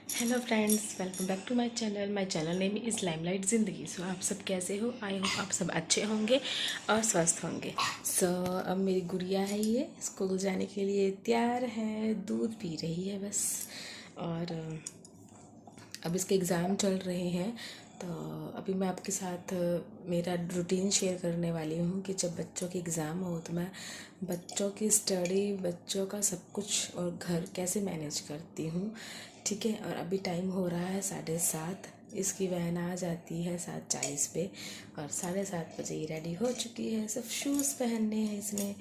Hello friends, welcome back to my channel name is Limelight Zindagi. So आप सब कैसे हो? आई होप आप सब अच्छे होंगे और स्वस्थ होंगे। सो अब मेरी गुड़िया है, ये स्कूल जाने के लिए तैयार है, दूध पी रही है बस। और अब इसके एग्ज़ाम चल रहे हैं, तो अभी मैं आपके साथ मेरा रूटीन शेयर करने वाली हूँ कि जब बच्चों के एग्ज़ाम हो तो मैं बच्चों की स्टडी, बच्चों का सब कुछ और घर कैसे मैनेज करती हूँ। ठीक है। और अभी टाइम हो रहा है 7:30, इसकी वैन आ जाती है 7:40 पे और 7:30 बजे ये रेडी हो चुकी है। सब शूज़ पहनने हैं इसने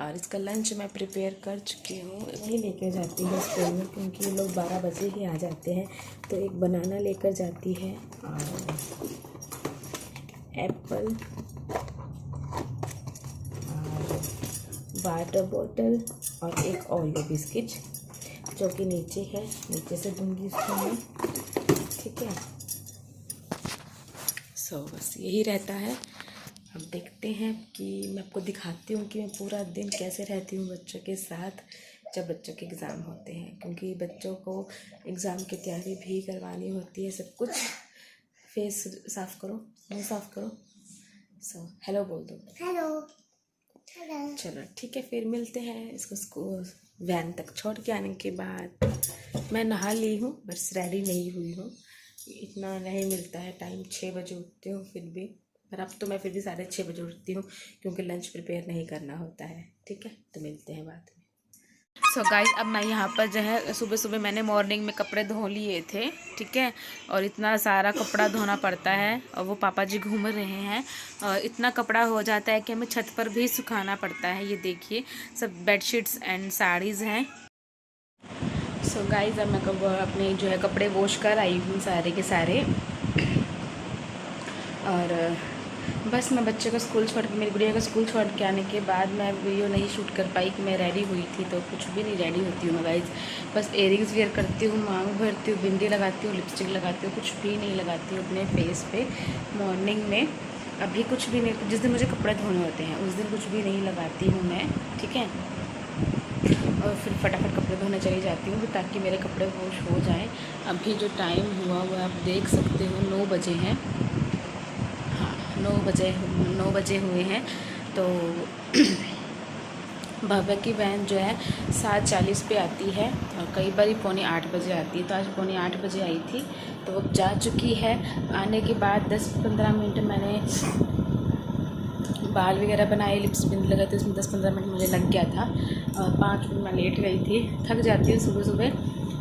और इसका लंच मैं प्रिपेयर कर चुकी हूँ। नहीं लेकर जाती है स्कूल में क्योंकि ये लोग 12 बजे ही आ जाते हैं। तो एक बनाना लेकर जाती है और एप्पल और वाटर बॉटल और एक ओरियो बिस्किट जो कि नीचे है, नीचे से दूंगी उसको मैं। ठीक है। सो बस यही रहता है। अब देखते हैं कि मैं आपको दिखाती हूँ कि मैं पूरा दिन कैसे रहती हूँ बच्चों के साथ जब बच्चों के एग्ज़ाम होते हैं, क्योंकि बच्चों को एग्ज़ाम की तैयारी भी करवानी होती है सब कुछ। फेस साफ़ करो, मुँह साफ़ करो। सो हेलो बोल दो। हेलो। हेलो। चलो ठीक है, फिर मिलते हैं। इसको स्कूल वैन तक छोड़ के आने के बाद मैं नहा ली हूँ, बस रेडी नहीं हुई हूँ। इतना नहीं मिलता है टाइम, 6 बजे उठती हूँ फिर भी, पर अब तो मैं फिर भी 6:30 बजे उठती हूँ क्योंकि लंच प्रिपेयर नहीं करना होता है। ठीक है, तो मिलते हैं बाद में। सो गाइस, अब मैं यहाँ पर जो है सुबह सुबह मैंने मॉर्निंग में कपड़े धो लिए थे। ठीक है। और इतना सारा कपड़ा धोना पड़ता है और वो पापा जी घूम रहे हैं और इतना कपड़ा हो जाता है कि हमें छत पर भी सुखाना पड़ता है। ये देखिए, सब बेडशीट्स एंड साड़ीज़ हैं। सो गाइस, अब मैं अपने जो है कपड़े वॉश कर आई हूँ सारे के सारे। और बस मैं बच्चे को स्कूल छोड़ के, मेरी गुड़िया को स्कूल छोड़ के आने के बाद मैं वीडियो नहीं शूट कर पाई कि मैं रेडी हुई थी, तो कुछ भी नहीं रेडी होती हूँ मैं गाइस। बस एयरिंग्स वेयर करती हूँ, मांग भरती हूँ, बिंदी लगाती हूँ, लिपस्टिक लगाती हूँ, कुछ भी नहीं लगाती हूँ अपने फेस पे मॉर्निंग में। अभी कुछ भी नहीं, जिस दिन मुझे कपड़े धोने होते हैं उस दिन कुछ भी नहीं लगाती हूँ मैं। ठीक है। और फिर फटाफट कपड़े धोने चली जाती हूँ ताकि मेरे कपड़े वॉश हो जाएँ। अभी जो टाइम हुआ वो आप देख सकते हो, 9 बजे हैं। हाँ, 9 बजे हुए हैं। तो भव्य की वैन जो है 7:40 पे आती है और कई बार 7:45 बजे आती है। तो आज 7:45 बजे आई थी, तो अब जा चुकी है। आने के बाद 10-15 मिनट मैंने बाल वगैरह बनाए, लिप्स बिंद लगाए, तो इसमें 10-15 मिनट मुझे लग गया था और 5 मिनट मैं लेट गई थी। थक जाती हूँ सुबह सुबह।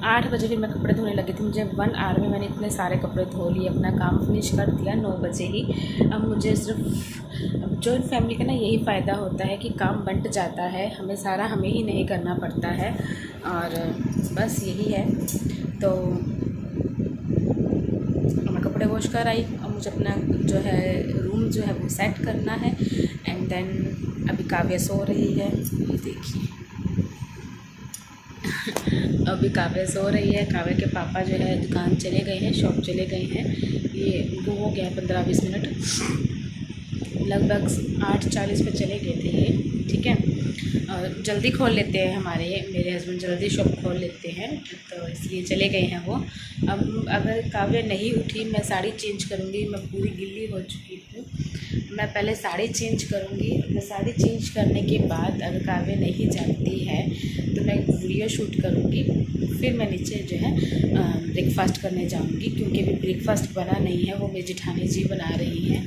8 बजे फिर मैं कपड़े धोने लगी थी। मुझे 1 आवर में मैंने इतने सारे कपड़े धो लिए, अपना काम फिनिश कर दिया 9 बजे ही। अब मुझे सिर्फ जॉइंट फैमिली का ना यही फ़ायदा होता है कि काम बंट जाता है, हमें सारा हमें ही नहीं करना पड़ता है। और बस यही है। तो मैं कपड़े वॉश कर आई, अब मुझे अपना जो है रूम जो है वो सेट करना है। एंड देन अभी काव्या सो रही है, ये देखिए। अभी काव्या सो रही है। काव्या के पापा जो है दुकान चले गए हैं, शॉप चले गए हैं। ये हो गया 15-20 मिनट, लगभग 8:40 पे चले गए थे ये। ठीक है। और जल्दी खोल लेते हैं, मेरे हस्बैंड जल्दी शॉप खोल लेते हैं, तो इसलिए चले गए हैं वो। अब अगर काव्या नहीं उठी, मैं साड़ी चेंज करूँगी। मैं पूरी गिल्ली हो चुकी हूँ, मैं पहले साड़ी चेंज करूँगी। मैं साड़ी चेंज करने के बाद अगर काव्या नहीं जाती है तो मैं वीडियो शूट करूँगी। फिर मैं नीचे जो है ब्रेकफास्ट करने जाऊँगी, क्योंकि अभी ब्रेकफास्ट बना नहीं है, वो मेरी जेठानी जी बना रही हैं।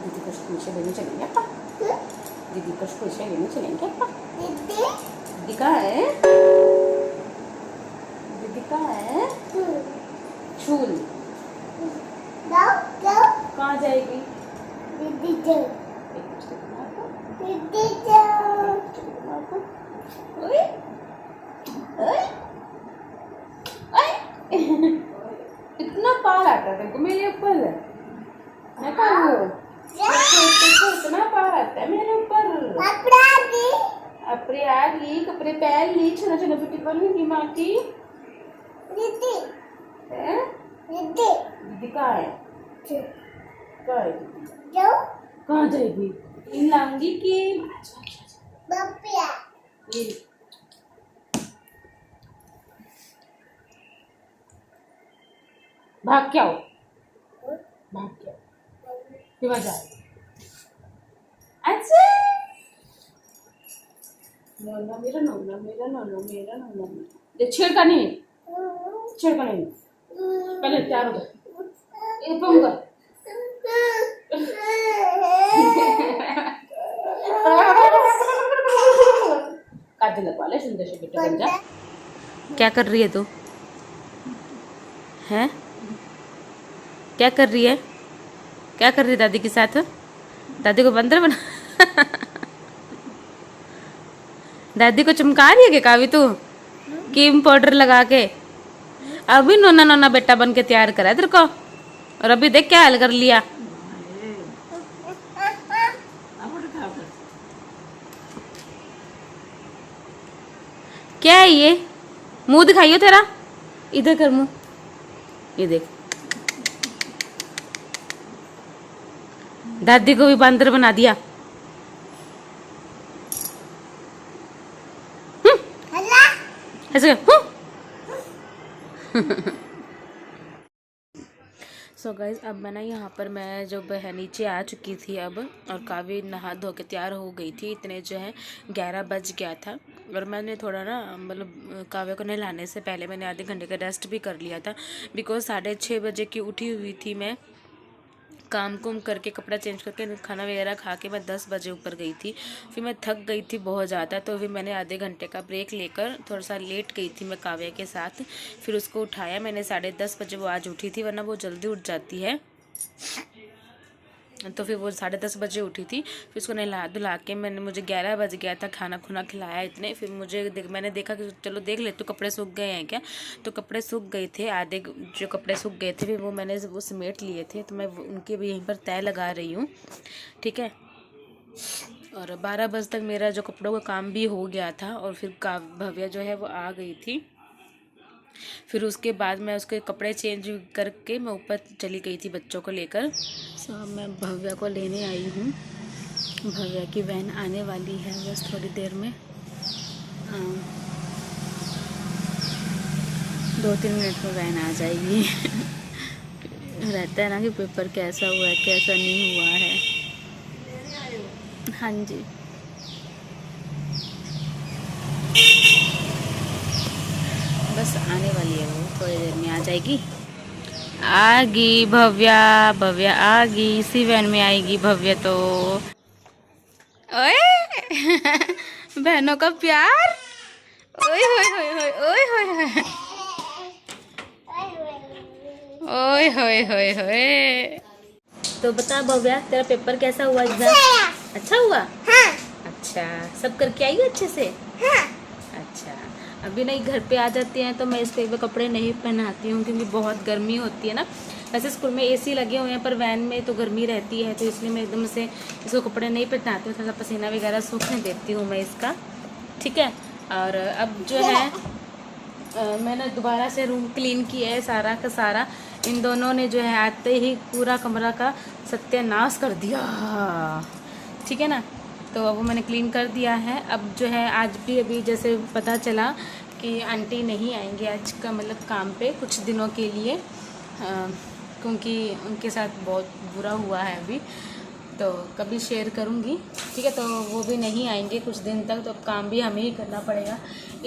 दीदी को स्कूल से लेने चलेंगे अपा। दीदी को स्कूल से लेने चलेंगे अपा। दीदी कहाँ है? दीदी कहाँ है? छूल कहाँ जाएगी? इतना पार आता है तेरे मेरे ऊपर है। मैं कहाँ हूँ? इतना पार आता है मेरे ऊपर। ली, कपड़े पहन ली, छोटा छोटा ब्यूटी बनूंगी माँ की। दीदी दीदी कहाँ है? कहाँ है दीदी? कहाँ जाएगी? इन लाऊंगी कि ये भाग क्या हो? भाग क्या क्यों जा? अच्छा नोना मेरा नोना मेरा नोना मेरा नोना देख छेड़का नहीं पहले तैयार हो जा ये पंगा काटे लगवा ले सुंदर से बेटे बन जा। क्या कर रही है तू? हैं? क्या कर रही है? क्या कर रही है दादी के साथ? दादी को बंदर बना दादी को चमका रही है क्या कावी तू? क्रीम पाउडर लगा के अभी नोना नोना बेटा बन के तैयार करा है तेरे को, और अभी देख क्या हाल कर लिया। क्या है ये? मुंह दिखाइयो तेरा, इधर कर मुंह, ये देख। दादी को भी बंदर बना दिया। ऐसे सो गाइज अब मैं ना यहाँ पर मैं जो है नीचे आ चुकी थी अब, और काफ़ी नहा धो के तैयार हो गई थी। इतने जो है 11 बज गया था, और मैंने थोड़ा ना मतलब काव्य को नहलाने से पहले मैंने आधे घंटे का रेस्ट भी कर लिया था, बिकॉज 6:30 बजे की उठी हुई थी मैं। काम कुम करके कपड़ा चेंज करके खाना वगैरह खा के मैं 10 बजे ऊपर गई थी। फिर मैं थक गई थी बहुत ज़्यादा, तो फिर मैंने आधे घंटे का ब्रेक लेकर थोड़ा सा लेट गई थी मैं काव्या के साथ। फिर उसको उठाया मैंने 10:30 बजे, वो आज उठी थी, वरना वो जल्दी उठ जाती है। तो फिर वो 10:30 बजे उठी थी। फिर उसको नहला धुला के मुझे 11 बज गया था, खाना खुना खिलाया इतने। फिर मैंने देखा कि चलो देख ले तो कपड़े सूख गए हैं क्या, तो कपड़े सूख गए थे आधे, जो कपड़े सूख गए थे फिर वो मैंने वो समेट लिए थे, तो मैं उनके भी यहीं पर तय लगा रही हूँ, ठीक है। और 12 बजे तक मेरा जो कपड़ों का काम भी हो गया था, और फिर भव्या जो है वो आ गई थी। फिर उसके बाद मैं उसके कपड़े चेंज करके मैं ऊपर चली गई थी बच्चों को लेकर। सो मैं भव्या को लेने आई हूँ। भव्या की वैन आने वाली है बस थोड़ी देर में, 2-3 मिनट में वैन आ जाएगी। रहता है ना कि पेपर कैसा हुआ है कैसा नहीं हुआ है। हाँ जी, बस आने वाली है वो, थोड़ी देर में आ जाएगी। आ गई भव्या, भव्या आ गई, इसी वैन में आएगी भव्या तो। ओए बहनों का प्यार, ओए होए होए होए ओए होए होए ओए होए होए होए। तो बता भव्या, तेरा पेपर कैसा हुआ एग्जाम? अच्छा हुआ? हाँ। अच्छा, सब करके आई हो अच्छे से? हाँ। अच्छा, अभी नहीं घर पे आ जाती हैं तो मैं इसको एक बार कपड़े नहीं पहनाती हूँ, क्योंकि बहुत गर्मी होती है ना। वैसे स्कूल में एसी लगे हुए हैं, पर वैन में तो गर्मी रहती है, तो इसलिए मैं एकदम से इसको कपड़े नहीं पहनाती हूँ, थोड़ा सा पसीना वगैरह सूखने देती हूँ मैं इसका, ठीक है। और अब जो है मैंने दोबारा से रूम क्लीन किया है सारा का सारा। इन दोनों ने जो है आते ही पूरा कमरा का सत्यानाश कर दिया, ठीक है ना। तो वो मैंने क्लीन कर दिया है। अब जो है आज भी अभी जैसे पता चला कि आंटी नहीं आएंगे आज का मतलब काम पे कुछ दिनों के लिए, क्योंकि उनके साथ बहुत बुरा हुआ है अभी, तो कभी शेयर करूँगी, ठीक है। तो वो भी नहीं आएंगे कुछ दिन तक, तो अब काम भी हमें ही करना पड़ेगा।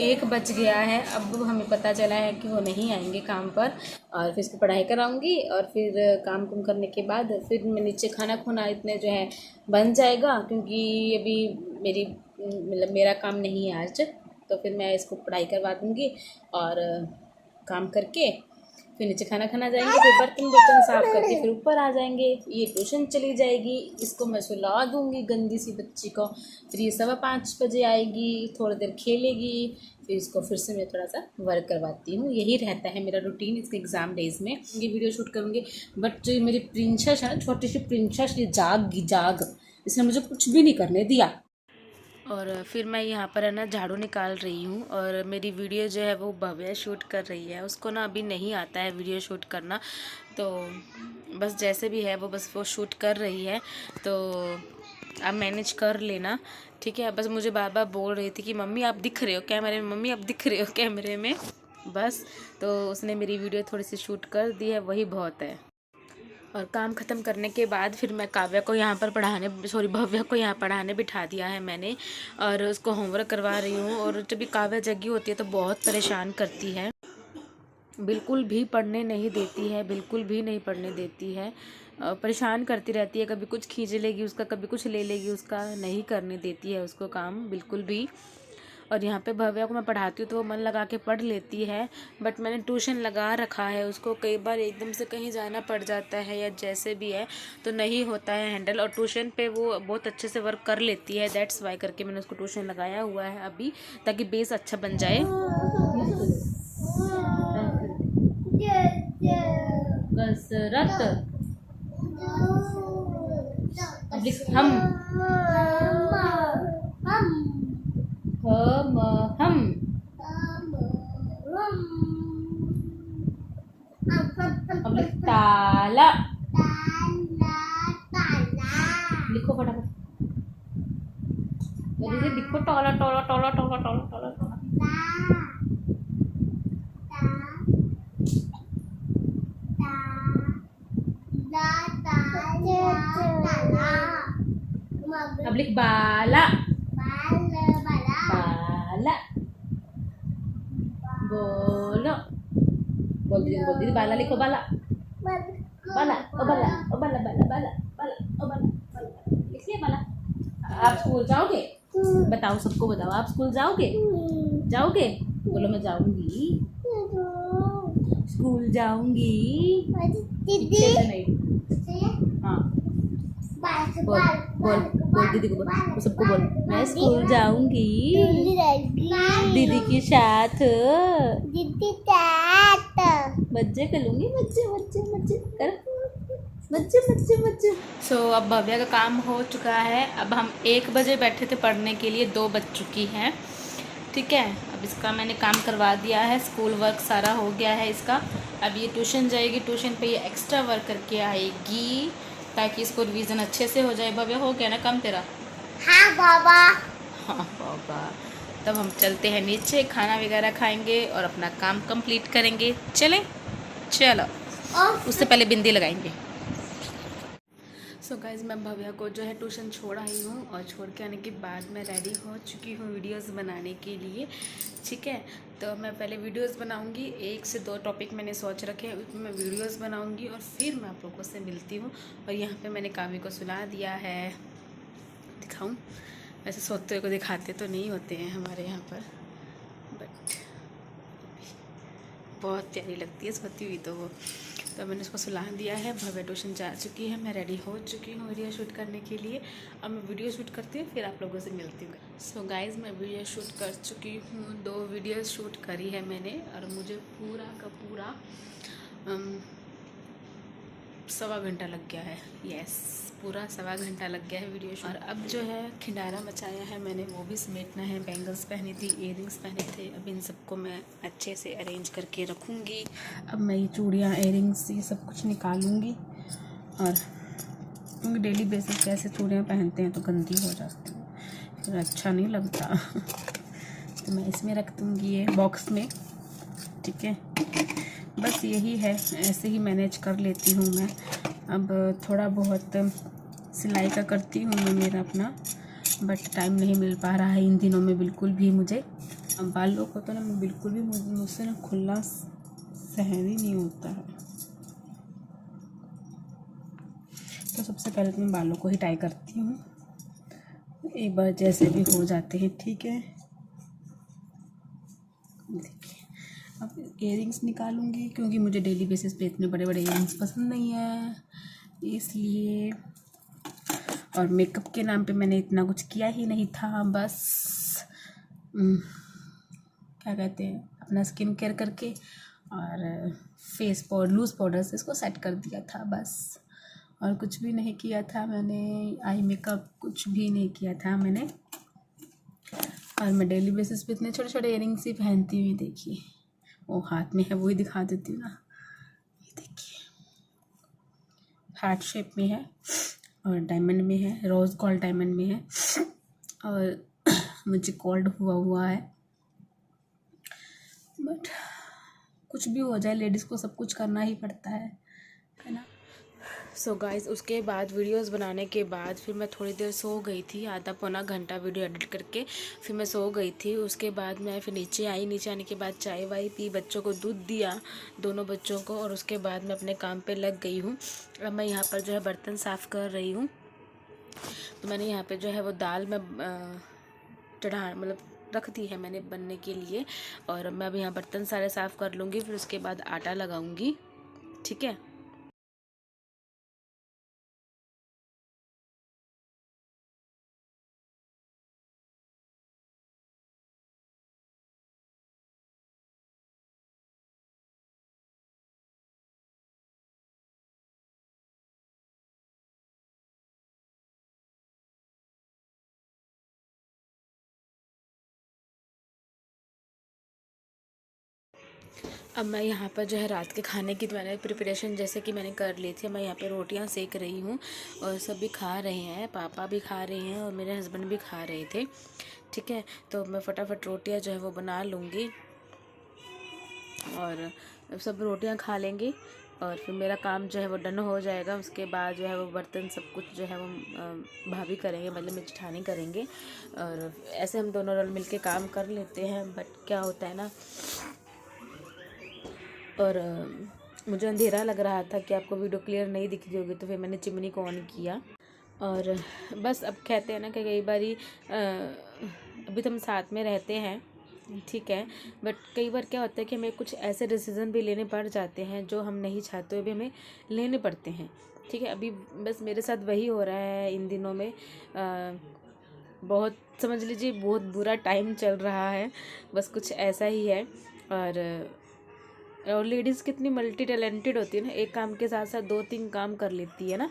1 बज गया है, अब हमें पता चला है कि वो नहीं आएंगे काम पर, और फिर इसकी पढ़ाई कराऊंगी, और फिर काम कुम करने के बाद फिर मैं नीचे खाना खुना इतने जो है बन जाएगा, क्योंकि अभी मेरी मतलब मेरा काम नहीं है आज, तो फिर मैं इसको पढ़ाई करवा दूँगी और काम करके फिर नीचे खाना खाना जाएंगे, फिर बर्तन साफ करके फिर ऊपर आ जाएंगे। ये ट्यूशन चली जाएगी, इसको मैं सुला दूँगी गंदी सी बच्ची को। फिर ये 5:15 बजे आएगी, थोड़ी देर खेलेगी, फिर इसको फिर से मैं थोड़ा सा वर्क करवाती हूँ। यही रहता है मेरा रूटीन इसके एग्ज़ाम डेज़ में। ये वीडियो शूट करूँगी, बट जो मेरी प्रिंसेस है ना, छोटी सी प्रिंसेस, ये जाग, इसने मुझे कुछ भी नहीं करने दिया। और फिर मैं यहाँ पर है ना झाड़ू निकाल रही हूँ और मेरी वीडियो जो है वो भव्या शूट कर रही है। उसको ना अभी नहीं आता है वीडियो शूट करना, तो बस जैसे भी है वो बस वो शूट कर रही है, तो आप मैनेज कर लेना, ठीक है। बस मुझे बार बार बोल रही थी कि मम्मी आप दिख रहे हो कैमरे में, मम्मी आप दिख रहे हो कैमरे में, बस। तो उसने मेरी वीडियो थोड़ी सी शूट कर दी है, वही बहुत है। और काम ख़त्म करने के बाद फिर मैं काव्या को यहाँ पर भव्या को यहाँ पढ़ाने बिठा दिया है मैंने, और उसको होमवर्क करवा रही हूँ। और जब भी काव्या जगी होती है तो बहुत परेशान करती है, बिल्कुल भी पढ़ने नहीं देती है, बिल्कुल भी नहीं पढ़ने देती है, परेशान करती रहती है। कभी कुछ खींच लेगी उसका, कभी कुछ ले लेगी उसका, नहीं करने देती है उसको काम बिल्कुल भी। और यहाँ पे भव्या को मैं पढ़ाती हूँ तो वो मन लगा के पढ़ लेती है, बट मैंने ट्यूशन लगा रखा है उसको। कई बार एकदम से कहीं जाना पड़ जाता है या जैसे भी है तो नहीं होता है हैंडल, और ट्यूशन पे वो बहुत अच्छे से वर्क कर लेती है, दैट्स वाई करके मैंने उसको ट्यूशन लगाया हुआ है अभी, ताकि बेस अच्छा बन जाए। कसरत हम ताला, लिखो फटाफट, जल्दी लिखो, टोला टोला टोला टोला टोला टोला टोला। अब लिख बाला, बाला, बोलो, बोल दीदी बाला लिखो, बाला, बाला ओ बाला ओ बाला बाला बाला बाला ओ बाला बाला, लिख लिया बाला। आप स्कूल जाओगे? बताओ, सबको बताओ, आप स्कूल जाओगे? जाओगे? बोलो मैं जाऊंगी, स्कूल जाऊंगी। हाँ बोल बोल बोल दीदी को बोल, तो सबको बोल, मैं स्कूल जाऊंगी दीदी के साथ, मज्जे करूंगी, मज्जे मज्जे मज्जे कर, मज्जे मज्जे मज्जे। सो अब भव्या का काम हो चुका है। अब हम 1 बजे बैठे थे पढ़ने के लिए, 2 बज चुकी हैं, ठीक है। अब इसका मैंने काम करवा दिया है, स्कूल वर्क सारा हो गया है इसका। अब ये ट्यूशन जाएगी, ट्यूशन पे ये एक्स्ट्रा वर्क करके आएगी ताकि इसको रिवीजन अच्छे से हो जाए। भव्या हो गया ना काम तेरा? हाँ बाबा। हाँ बाबा। तब हम चलते हैं नीचे, खाना वगैरह खाएंगे और अपना काम कंप्लीट करेंगे। चलें? चलो, उससे पहले बिंदी लगाएंगे। सो गाइज़, मैं भव्या को जो है ट्यूशन छोड़ आई हूँ, और छोड़ के आने के बाद मैं रेडी हो चुकी हूँ वीडियोस बनाने के लिए, ठीक है। तो मैं पहले वीडियोस बनाऊँगी, 1 से 2 टॉपिक मैंने सोच रखे हैं, उसमें मैं वीडियोस बनाऊँगी और फिर मैं आप लोगों से मिलती हूँ। और यहाँ पे मैंने काव्य को सुला दिया है, दिखाऊँ? वैसे सोते हुए को दिखाते तो नहीं होते हैं हमारे यहाँ पर, बट बहुत प्यारी लगती है सोती हुई तो वो। तो मैंने उसको सुला दिया है, भव्या ट्यूशन जा चुकी है, मैं रेडी हो चुकी हूँ वीडियो शूट करने के लिए। अब मैं वीडियो शूट करती हूँ, फिर आप लोगों से मिलती हूँ। सो गाइज़, मैं वीडियो शूट कर चुकी हूँ, 2 वीडियो शूट करी है मैंने, और मुझे पूरा का पूरा 1.25 घंटा लग गया है। यस, पूरा 1.25 घंटा लग गया है वीडियो शूट। और अब जो है खिंडारा मचाया है मैंने, वो भी समेटना है। बैंगल्स पहनी थी, इयररिंग्स पहने थे, अब इन सबको मैं अच्छे से अरेंज करके रखूँगी। अब मैं ये चूड़ियाँ, इयररिंग्स, ये सब कुछ निकालूँगी, और क्योंकि डेली बेसिस पे ऐसे चूड़ियाँ पहनते हैं तो गंदी हो जाती है, फिर अच्छा नहीं लगता। तो मैं इसमें रख दूँगी, ये बॉक्स में, ठीक है। बस यही है, ऐसे ही मैनेज कर लेती हूँ मैं। अब थोड़ा बहुत सिलाई का करती हूँ मैं मेरा अपना, बट टाइम नहीं मिल पा रहा है इन दिनों में बिल्कुल भी मुझे। बालों को तो ना बिल्कुल भी मुझसे ना खुलना सहन ही नहीं होता है। तो सबसे पहले तो मैं बालों को ही टाई करती हूँ, एक बार जैसे भी हो जाते हैं, ठीक है। देखिए, अब इयररिंग्स निकालूंगी, क्योंकि मुझे डेली बेसिस पे इतने बड़े बड़े इयररिंग्स पसंद नहीं है, इसलिए। और मेकअप के नाम पे मैंने इतना कुछ किया ही नहीं था, बस क्या कहते हैं, अपना स्किन केयर करके और फेस पाउडर, लूज़ पाउडर से इसको सेट कर दिया था, बस। और कुछ भी नहीं किया था मैंने, आई मेकअप कुछ भी नहीं किया था मैंने। और मैं डेली बेसिस पे इतने छोटे छोटे इयरिंग्स ही पहनती हुई, देखिए वो हाथ में है, वही दिखा देती हूँ ना, ये देखिए हार्ट शेप में है और डायमंड में है, रोज़ गोल्ड डायमंड में है। और मुझे कोल्ड हुआ है, बट कुछ भी हो जाए लेडीज़ को सब कुछ करना ही पड़ता है ना। सो गाइस, उसके बाद वीडियोस बनाने के बाद फिर मैं थोड़ी देर सो गई थी, आधा पौना घंटा वीडियो एडिट करके फिर मैं सो गई थी। उसके बाद मैं फिर नीचे आई, नीचे आने के बाद चाय वाय पी, बच्चों को दूध दिया, दोनों बच्चों को, और उसके बाद मैं अपने काम पे लग गई हूँ। अब मैं यहाँ पर जो है बर्तन साफ़ कर रही हूँ। तो मैंने यहाँ पर जो है वो दाल में मतलब रख दी है मैंने बनने के लिए, और मैं अब यहाँ बर्तन सारे साफ़ कर लूँगी, फिर उसके बाद आटा लगाऊँगी। ठीक है। अब मैं यहाँ पर जो है रात के खाने की मैंने प्रिपरेशन जैसे कि मैंने कर ली थी। मैं यहाँ पे रोटियाँ सेक रही हूँ और सभी खा रहे हैं, पापा भी खा रहे हैं और मेरे हस्बैंड भी खा रहे थे। ठीक है, तो मैं फटाफट रोटियाँ जो है वो बना लूँगी और सब रोटियाँ खा लेंगे और फिर मेरा काम जो है वो डन हो जाएगा। उसके बाद जो है वो बर्तन सब कुछ जो है वो भाभी करेंगे, मतलब मेरी जेठानी करेंगे, और ऐसे हम दोनों रल मिल के काम कर लेते हैं। बट क्या होता है ना, और मुझे अंधेरा लग रहा था कि आपको वीडियो क्लियर नहीं दिख रही होगी, तो फिर मैंने चिमनी को ऑन किया। और बस अब कहते हैं ना कि कई बारी अभी तो हम साथ में रहते हैं, ठीक है, बट कई बार क्या होता है कि हमें कुछ ऐसे डिसीज़न भी लेने पड़ जाते हैं जो हम नहीं चाहते हुए भी हमें लेने पड़ते हैं। ठीक है, अभी बस मेरे साथ वही हो रहा है इन दिनों में। बहुत समझ लीजिए बहुत बुरा टाइम चल रहा है, बस कुछ ऐसा ही है। और लेडीज़ कितनी मल्टी टैलेंटेड होती है ना, एक काम के साथ साथ 2-3 काम कर लेती है ना।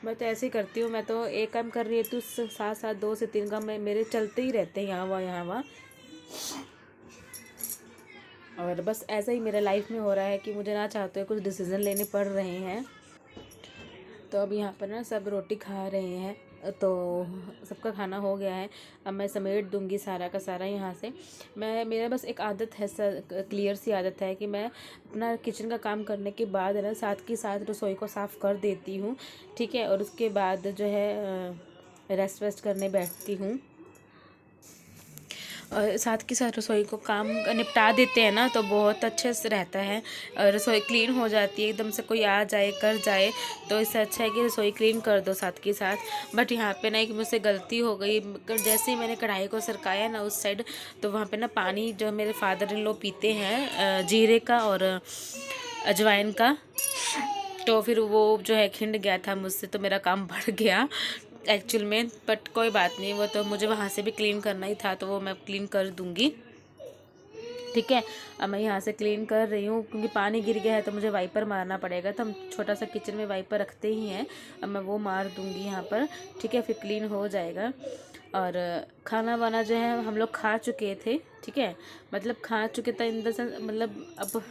मैं तो ऐसे ही करती हूँ, मैं तो एक काम कर रही हूँ तो साथ साथ 2 से 3 काम मेरे चलते ही रहते हैं, यहाँ वहाँ। और बस ऐसा ही मेरा लाइफ में हो रहा है कि मुझे ना चाहते हुए कुछ डिसीज़न लेने पड़ रहे हैं। तो अब यहाँ पर ना सब रोटी खा रहे हैं, तो सबका खाना हो गया है। अब मैं समेट दूंगी सारा का सारा यहाँ से। मेरा बस एक आदत है, क्लियर सी आदत है कि मैं अपना किचन का काम करने के बाद ना साथ के साथ रसोई को साफ़ कर देती हूँ। ठीक है, और उसके बाद जो है रेस्ट करने बैठती हूँ, और साथ के साथ रसोई को काम निपटा देते हैं ना तो बहुत अच्छे से रहता है। और रसोई क्लीन हो जाती है, एकदम से कोई आ जाए कर जाए तो इससे अच्छा है कि रसोई क्लीन कर दो साथ के साथ। बट यहाँ पे ना एक मुझसे गलती हो गई, जैसे ही मैंने कढ़ाई को सरकाया ना उस साइड, तो वहाँ पे ना पानी जो मेरे फादर इन लॉ पीते हैं जीरे का और अजवाइन का, तो फिर वो जो है खिंड गया था मुझसे, तो मेरा काम बढ़ गया एक्चुअल में। बट कोई बात नहीं, वो तो मुझे वहाँ से भी क्लीन करना ही था, तो वो मैं क्लीन कर दूँगी। ठीक है, अब मैं यहाँ से क्लीन कर रही हूँ क्योंकि पानी गिर गया है तो मुझे वाइपर मारना पड़ेगा। तो हम छोटा सा किचन में वाइपर रखते ही हैं, अब मैं वो मार दूँगी यहाँ पर। ठीक है, फिर क्लीन हो जाएगा। और खाना वाना जो है हम लोग खा चुके थे। ठीक है, मतलब खा चुके थे इन द सेंस, मतलब अब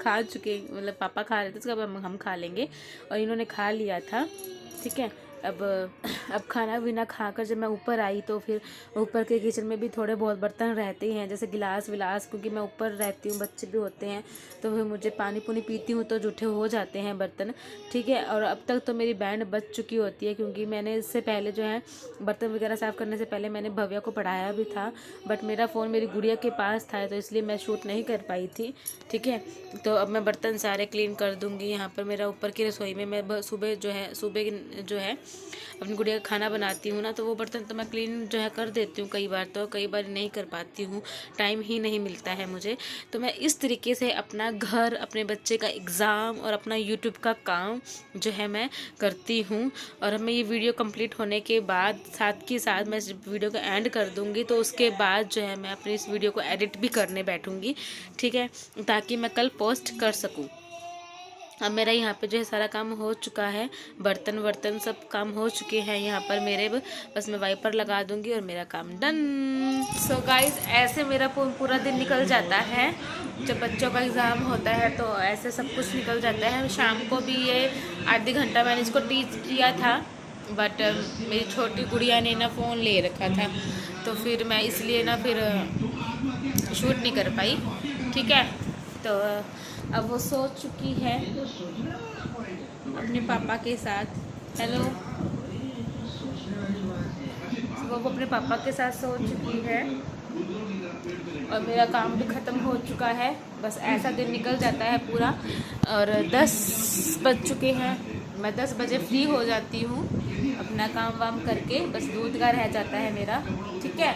खा चुके, मतलब पापा खा रहे थे, उसके बाद हम खा लेंगे, और इन्होंने खा लिया था। ठीक है, अब खाना पीना खाकर जब मैं ऊपर आई तो फिर ऊपर के किचन में भी थोड़े बहुत बर्तन रहते ही हैं, जैसे गिलास विलास, क्योंकि मैं ऊपर रहती हूँ, बच्चे भी होते हैं, तो फिर मुझे पानी पुनी पीती हूँ तो जूठे हो जाते हैं बर्तन। ठीक है, और अब तक तो मेरी बैंड बच चुकी होती है, क्योंकि मैंने इससे पहले जो है बर्तन वगैरह साफ़ करने से पहले मैंने भव्या को पढ़ाया भी था, बट मेरा फ़ोन मेरी गुड़िया के पास था, तो इसलिए मैं शूट नहीं कर पाई थी। ठीक है, तो अब मैं बर्तन सारे क्लीन कर दूँगी। यहाँ पर मेरा ऊपर की रसोई में मैं सुबह जो है अपनी गुड़िया का खाना बनाती हूँ ना, तो वो बर्तन तो मैं क्लीन जो है कर देती हूँ कई बार, तो कई बार नहीं कर पाती हूँ, टाइम ही नहीं मिलता है मुझे। तो मैं इस तरीके से अपना घर, अपने बच्चे का एग्ज़ाम और अपना यूट्यूब का काम जो है मैं करती हूँ। और अब मैं ये वीडियो कंप्लीट होने के बाद साथ के साथ मैं इस वीडियो को एंड कर दूँगी, तो उसके बाद जो है मैं अपनी इस वीडियो को एडिट भी करने बैठूँगी। ठीक है, ताकि मैं कल पोस्ट कर सकूँ। अब मेरा यहाँ पे जो है सारा काम हो चुका है, बर्तन वर्तन सब काम हो चुके हैं यहाँ पर मेरे। बस मैं वाइपर लगा दूँगी और मेरा काम डन। सो गाइज ऐसे मेरा पूरा दिन निकल जाता है। जब बच्चों का एग्ज़ाम होता है तो ऐसे सब कुछ निकल जाता है। शाम को भी ये आधी घंटा मैंने इसको टीच किया था, बट मेरी छोटी गुड़िया ने ना फ़ोन ले रखा था, तो फिर मैं इसलिए ना फिर शूट नहीं कर पाई। ठीक है, तो अब वो सो चुकी है अपने पापा के साथ। हेलो, वो अपने पापा के साथ सो चुकी है और मेरा काम भी ख़त्म हो चुका है। बस ऐसा दिन निकल जाता है पूरा। और 10 बज चुके हैं, मैं 10 बजे फ्री हो जाती हूँ अपना काम वाम करके। बस दूध का रह जाता है मेरा। ठीक है,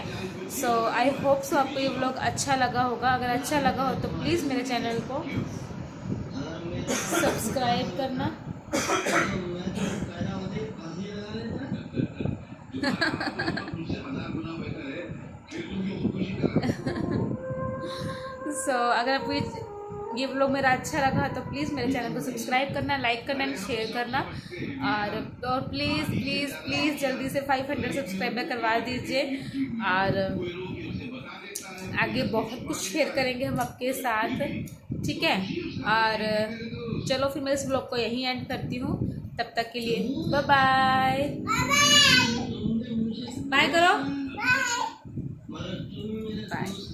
सो आई होप सो आपको ये व्लॉग अच्छा लगा होगा। अगर अच्छा लगा हो तो प्लीज़ मेरे चैनल को सब्सक्राइब करना। अगर आपको ये व्लॉग मेरा अच्छा लगा तो प्लीज़ मेरे चैनल को सब्सक्राइब करना, लाइक करना एंड शेयर करना। और प्लीज़ प्लीज़ प्लीज़ जल्दी से 500 सब्सक्राइबर करवा दीजिए। और आगे बहुत कुछ शेयर करेंगे हम आपके साथ। ठीक है, और चलो फिर मैं इस व्लॉग को यहीं एंड करती हूँ। तब तक के लिए बाय बाय। बाय करो, बाय।